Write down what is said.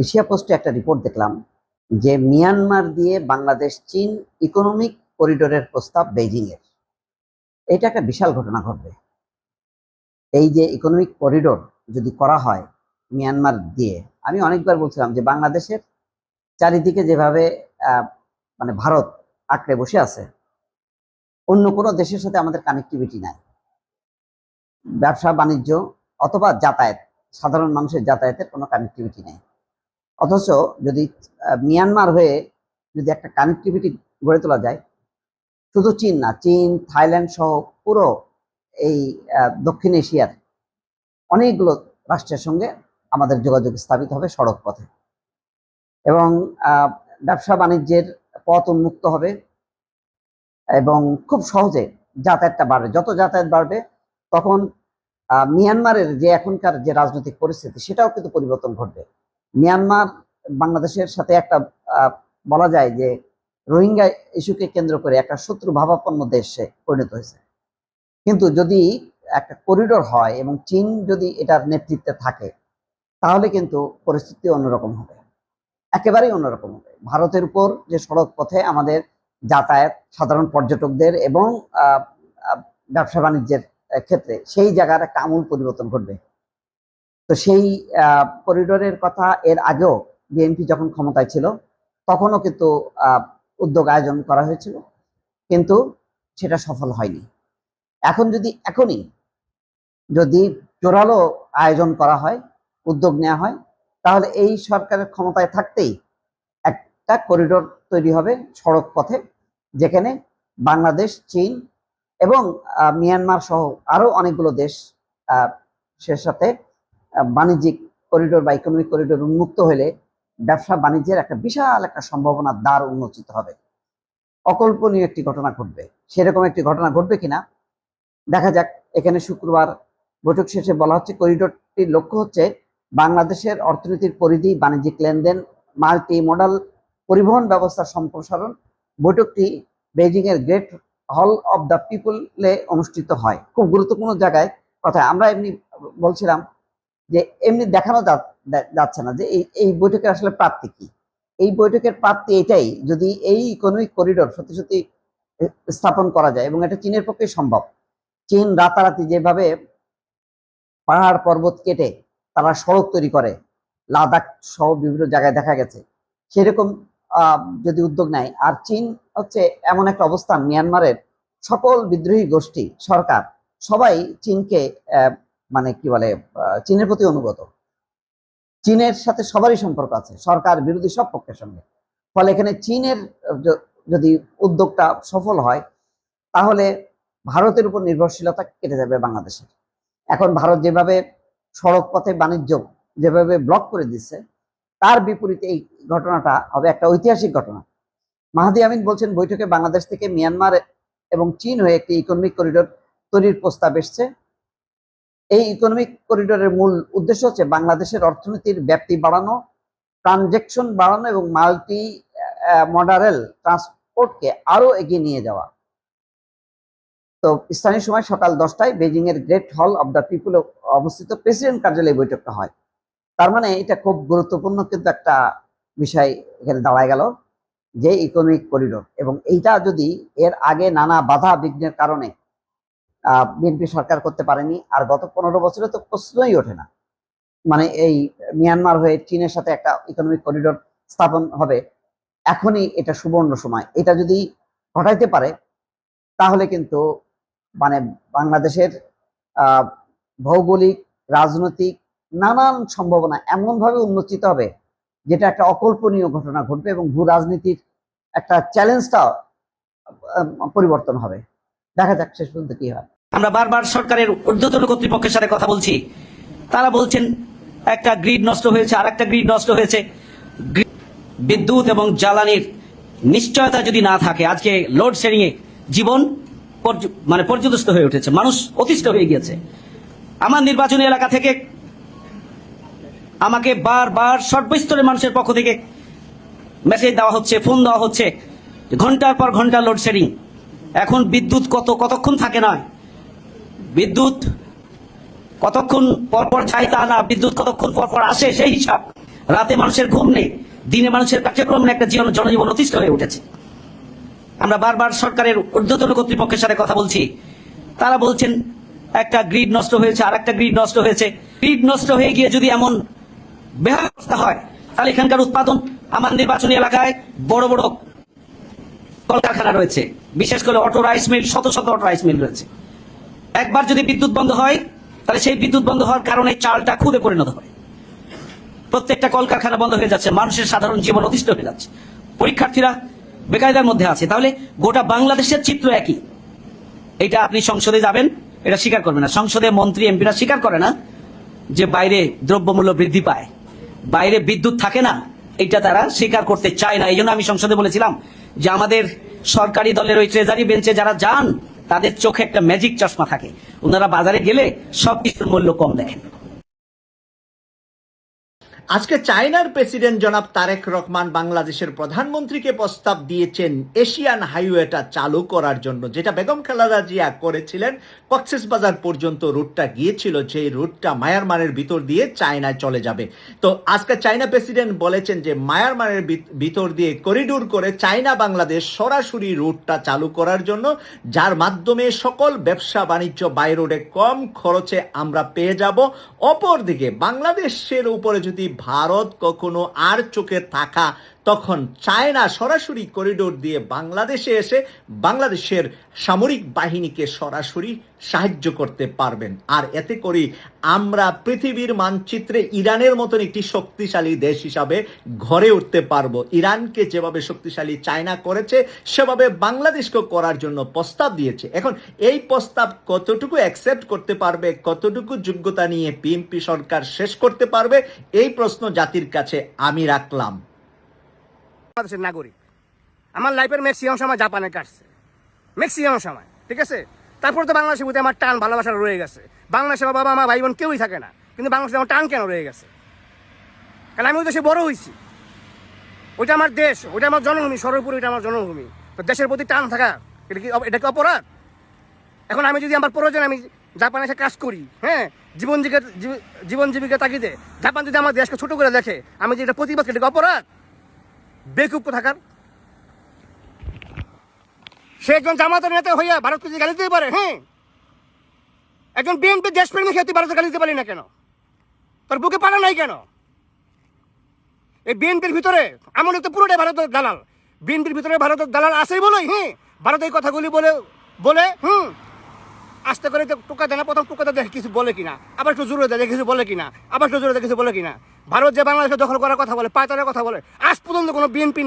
Asia পোস্টে একটা report দেখলাম যে মিয়ানমার দিয়ে বাংলাদেশ চীন ইকোনমিক করিডোরের প্রস্তাব বেইজিং এর। এটা একটা বিশাল ঘটনা ঘটবে। এই যে ইকোনমিক করিডোর যদি করা হয় মিয়ানমার দিয়ে, আমি অনেকবার বলছিলাম যে বাংলাদেশের চারিদিকে যেভাবে মানে ভারত আঁকড়ে বসে আছে, অন্য কোনো দেশের সাথে আমাদের কানেক্টিভিটি নাই। ব্যবসা বাণিজ্য অথবা যাতায়াত, সাধারণ মানুষের যাতায়াতের কোনো কানেক্টিভিটি নেই। অথচ যদি মিয়ানমার হয়ে যদি একটা কানেক্টিভিটি গড়ে তোলা যায়, শুধু চীন না, চীন, থাইল্যান্ড সহ পুরো এই দক্ষিণ এশিয়ার অনেকগুলো রাষ্ট্রের সঙ্গে আমাদের যোগাযোগ স্থাপিত হবে সড়ক পথে, এবং ব্যবসা বাণিজ্যের পথ উন্মুক্ত হবে এবং খুব সহজে যাতায়াতটা বাড়বে। যত যাতায়াত বাড়বে তখন মিয়ানমারের যে এখনকার যে রাজনৈতিক পরিস্থিতি সেটাও কিন্তু পরিবর্তন ঘটবে। মিয়ানমার বাংলাদেশের সাথে একটা বলা যায় যে রোহিঙ্গা ইস্যুকে কেন্দ্র করে একটা শত্রু ভাবাপন্ন দেশে পরিণত হয়েছে। কিন্তু যদি একটা করিডোর হয় এবং চীন যদি এটার নেতৃত্বে থাকে, তাহলে কিন্তু পরিস্থিতি অন্যরকম হবে, একেবারেই অন্যরকম হবে। ভারতের উপর যে সড়ক পথে আমাদের যাতায়াত সাধারণ পর্যটকদের এবং ব্যবসা বাণিজ্যের ক্ষেত্রে, সেই জায়গার একটা আমূল পরিবর্তন ঘটবে। তো সেই করিডোরের কথা এর আগেও বিএনপি যখন ক্ষমতায় ছিল তখনও কিন্তু উদ্যোগ আয়োজন করা হয়েছিল, কিন্তু সেটা সফল হয়নি। এখন এখনই যদি জোরালো আয়োজন করা হয়, উদ্যোগ নেওয়া হয়, তাহলে এই সরকারের ক্ষমতায় থাকতেই একটা করিডোর তৈরি হবে সড়ক পথে, যেখানে বাংলাদেশ, চীন এবং মিয়ানমার সহ আরো অনেকগুলো দেশ সে সাথে বাণিজ্যিক করিডোর বা ইকোনমিক করিডোর উন্মুক্ত হলে ব্যবসা বাণিজ্যের একটা বিশাল একটা সম্ভাবনার দ্বার উন্মোচিত হবে। অকল্পনীয় একটি ঘটনা ঘটবে। সেরকম একটি ঘটনা ঘটবে কিনা দেখা যাক। এখানে শুক্রবার বৈঠক শেষে বলা হচ্ছে, করিডোরটির লক্ষ্য হচ্ছে বাংলাদেশের অর্থনীতির পরিধি, বাণিজ্যিক লেনদেন, মাল্টি মডাল পরিবহন ব্যবস্থার সম্প্রসারণ। বৈঠকটি বেইজিং এর গ্রেট হল অব দ্য পিপলে অনুষ্ঠিত হয়। খুব গুরুত্বপূর্ণ জায়গায় কথা। আমরা এমনি বলছিলাম যে এমনি দেখানো যাচ্ছে না যে এই বৈঠকের আসলে প্রাপ্তি কি। এই বৈঠকের প্রাপ্তি এটাই, যদি এই ইকোনমিক করিডোর সত্যি সত্যি স্থাপন করা যায়, এবং এটা চীনের পক্ষে সম্ভব। চীন রাতারাতি যেভাবে পাহাড় পর্বত কেটে তারা সড়ক তৈরি করে, লাদাখ সহ বিভিন্ন জায়গায় দেখা গেছে, সেরকম যদি উদ্যোগ নেয়। আর চীন হচ্ছে এমন একটা অবস্থান, মিয়ানমারের সকল বিদ্রোহী গোষ্ঠী, সরকার সবাই চীনকে মানে কি বলে, চীনের প্রতি অনুগত। চীনের সাথে সবারই সম্পর্ক আছে, সরকার বিরোধী সব পক্ষের সঙ্গে। ফলে এখানে চীনের যদি উদ্যোগটা সফল হয়, তাহলে ভারতের উপর নির্ভরশীলতা কেটে যাবে বাংলাদেশের। এখন ভারত যেভাবে সড়ক পথে বাণিজ্য যেভাবে ব্লক করে দিচ্ছে, তার বিপরীতে এই ঘটনাটা হবে একটা ঐতিহাসিক ঘটনা। মাহাদি আমিন বলছেন, বৈঠকে বাংলাদেশ থেকে মিয়ানমার এবং চীন হয়ে একটি ইকোনমিক করিডোর তৈরির প্রস্তাব এসছে। এই ইকোনমিক করিডোরের মূল উদ্দেশ্য হচ্ছে বাংলাদেশের অর্থনীতির ব্যাপ্তি বাড়ানো, ট্রানজেকশন বাড়ানো এবং মাল্টি মডারেল ট্রান্সপোর্টকে আরো এগিয়ে নিয়ে যাওয়া। তো স্থানীয় সময় সকাল 10টায় বেজিং এর গ্রেট হল অব দ্য পিপল অবস্থিত প্রেসিডেন্ট কার্যালয়ে বৈঠকটা হয়। তার মানে এটা খুব গুরুত্বপূর্ণ কিন্তু একটা বিষয় এখানে দাঁড়ায় গেল, যে ইকোনমিক করিডোর। এবং এইটা যদি এর আগে নানা বাধা বিঘ্নের কারণে বিএনপি সরকার করতে পারেনি, আর গত 15 বছরে তো প্রশ্নই ওঠে না, মানে এই মিয়ানমার হয়ে চীনের সাথে একটা ইকোনমিক করিডোর স্থাপন হবে, এখনই এটা সুবর্ণ সময়। এটা যদি ঘটাইতে পারে, তাহলে কিন্তু মানে বাংলাদেশের ভৌগোলিক, রাজনৈতিক নানান সম্ভাবনা এমনভাবে উন্মোচিত হবে, যেটা একটা অকল্পনীয় ঘটনা ঘটবে, এবং ভূ রাজনীতির একটা চ্যালেঞ্জটা পরিবর্তন হবে। দেখা যাক শেষ পর্যন্ত কি হয়। আমরা বারবার সরকারের ঊর্ধ্বতন কর্তৃপক্ষের সাথে কথা বলছি, তারা বলছেন একটা গ্রিড নষ্ট হয়েছে, আর একটা গ্রিড নষ্ট হয়েছে। বিদ্যুৎ এবং জ্বালানির নিশ্চয়তা যদি না থাকে, আজকে লোডশেডিং এ জীবন মানে পর্যদস্ত হয়ে উঠেছে, মানুষ অতিষ্ঠ হয়ে গিয়েছে। আমার নির্বাচনী এলাকা থেকে আমাকে বারবার সর্বস্তরের মানুষের পক্ষ থেকে মেসেজ দেওয়া হচ্ছে, ফোন দেওয়া হচ্ছে, ঘন্টার পর ঘন্টা লোডশেডিং। এখন বিদ্যুৎ কতক্ষণ থাকে না, বিদ্যুৎ কতক্ষণ পর পর যায় তা না, বিদ্যুৎ কতক্ষণ পর পর আসে সেই হিসাব, রাতে মানুষের ঘুম নেই, দিনে মানুষের কার্যক্রম নেই, একটা জনজীবন অতিষ্ঠ হয়ে উঠেছে। আমরা বারবার সরকারের ঊর্ধ্বতন কর্তৃপক্ষের সাথে কথা বলছি, তারা বলছেন একটা গ্রিড নষ্ট হয়েছে, আর একটা গ্রিড নষ্ট হয়েছে। গ্রিড নষ্ট হয়ে গিয়ে যদি এমন বেহাল অবস্থা হয়, তাহলে এখানকার উৎপাদন, আমার নির্বাচনী এলাকায় বড় বড় কলকারখানা রয়েছে, বিশেষ করে অটো রাইস মিল, শত শত অটো রাইস মিল রয়েছে। একবার যদি বিদ্যুৎ বন্ধ হয়, তাহলে সেই বিদ্যুৎ বন্ধ হওয়ার কারণে চালটা খুদে পরিণত হয়। প্রত্যেকটা কলকারখানা বন্ধ হয়ে যাচ্ছে, মানুষের সাধারণ জীবন অতিষ্ঠ হয়ে যাচ্ছে, পরীক্ষার্থীরা বেকায়দার মধ্যে আছে। তাহলে গোটা বাংলাদেশের চিত্র একই। এটা আপনি সংসদে যাবেন, এটা স্বীকার করবে না। সংসদে মন্ত্রী এমপিরা স্বীকার করে না যে বাইরে দ্রব্যমূল্য বৃদ্ধি পায়, বাইরে বিদ্যুৎ থাকে না, এটা তারা স্বীকার করতে চায় না। এই জন্য আমি সংসদে বলেছিলাম যে আমাদের সরকারি দলের ওই ট্রেজারি বেঞ্চে যারা যান, তাদের চোখে একটা ম্যাজিক চশমা থাকে, ওনারা বাজারে গেলে সবকিছুর মূল্য কম দেখেন। আজকে চায়নার প্রেসিডেন্ট জনাব তারেক রহমান বাংলাদেশের প্রধানমন্ত্রীকে প্রস্তাব দিয়েছেন এশিয়ান হাইওয়েটা চালু করার জন্য, যেটা বেগম খালেদা জিয়া করেছিলেন। কক্সবাজার পর্যন্ত রুটটা গিয়েছিল, যে রুটটা মায়ানমারের ভিতর দিয়ে চায়নায় চলে যাবে। তো আজকে চায়না প্রেসিডেন্ট বলেছেন যে মায়ানমারের ভিতর দিয়ে করিডোর করে চায়না বাংলাদেশ সরাসরি রুটটা চালু করার জন্য, যার মাধ্যমে সকল ব্যবসা বাণিজ্য বাই রোডে কম খরচে আমরা পেয়ে যাব। অপরদিকে বাংলাদেশের উপরে যদি ভারত কখনো আর চোখে থাকা, তখন চায়না সরাসরি করিডোর দিয়ে বাংলাদেশে এসে বাংলাদেশের সামরিক বাহিনীকে সরাসরি সাহায্য করতে পারবেন। আর এতে করে আমরা পৃথিবীর মানচিত্রে ইরানের মতন একটি শক্তিশালী দেশ হিসাবে ঘরে উঠতে পারবো। ইরানকে যেভাবে শক্তিশালী চায়না করেছে, সেভাবে বাংলাদেশকে করার জন্য প্রস্তাব দিয়েছে। এখন এই প্রস্তাব কতটুকু অ্যাকসেপ্ট করতে পারবে, কতটুকু যোগ্যতা নিয়ে বিএনপি সরকার শেষ করতে পারবে, এই প্রশ্ন জাতির কাছে আমি রাখলাম। বাংলাদেশের নাগরিক, আমার লাইফের ম্যাক্সিমাম সময় জাপানে কাটছে, ম্যাক্সিমাম সময়, ঠিক আছে। তারপর তো বাংলাদেশের প্রতি আমার টান ভালোবাসা রয়ে গেছে। বাংলাদেশে বাবা মা ভাই বোন কেউই থাকে না, কিন্তু বাংলাদেশে আমার টান কেন রয়ে গেছে? কারণ আমি ওই দেশে বড় হয়েছি, ওইটা আমার দেশ, ওইটা আমার জন্মভূমি, সর্বোপরি ওইটা আমার জন্মভূমি। তো দেশের প্রতি টান থাকা এটা কি অপরাধ? এখন আমি যদি আমার প্রয়োজন আমি জাপানে এসে কাজ করি, হ্যাঁ, জীবন জীবিকা তাগিদে, জাপান যদি আমার দেশকে ছোট করে দেখে, আমি যদি এটা প্রতিবাদ করি, এটা কি অপরাধ? বেকুব থাকার সে একজন জামাতের নেতা হইয়া ভারতকে যদি গালি দিতে পারে, হ্যাঁ, একজন বিএনপি দেশপ্রেমী খেতে ভারতকে গালি দিতে পারি না কেন? তোর বুকে পারা নাই কেন? এই বিএনপির ভিতরে এমন তো পুরোটাই ভারতের দালাল। বিএনপির ভিতরে ভারতের দালাল আসেই বলেই, হ্যাঁ, ভারত এই কথাগুলি বলে আস্তে করে টোকা দেয় না। প্রথম টোকাতে দেখে কিছু বলে কিনা, আবার একটু জোরে দেয় কিছু বলে কিনা, আবার একটু জোরে দেয় কিছু বলে কিনা। ভারত যে বাংলাদেশকে দখল করার কথা বলে, পায়তারের কথা বলে, আজ পর্যন্ত কোনো বিএনপি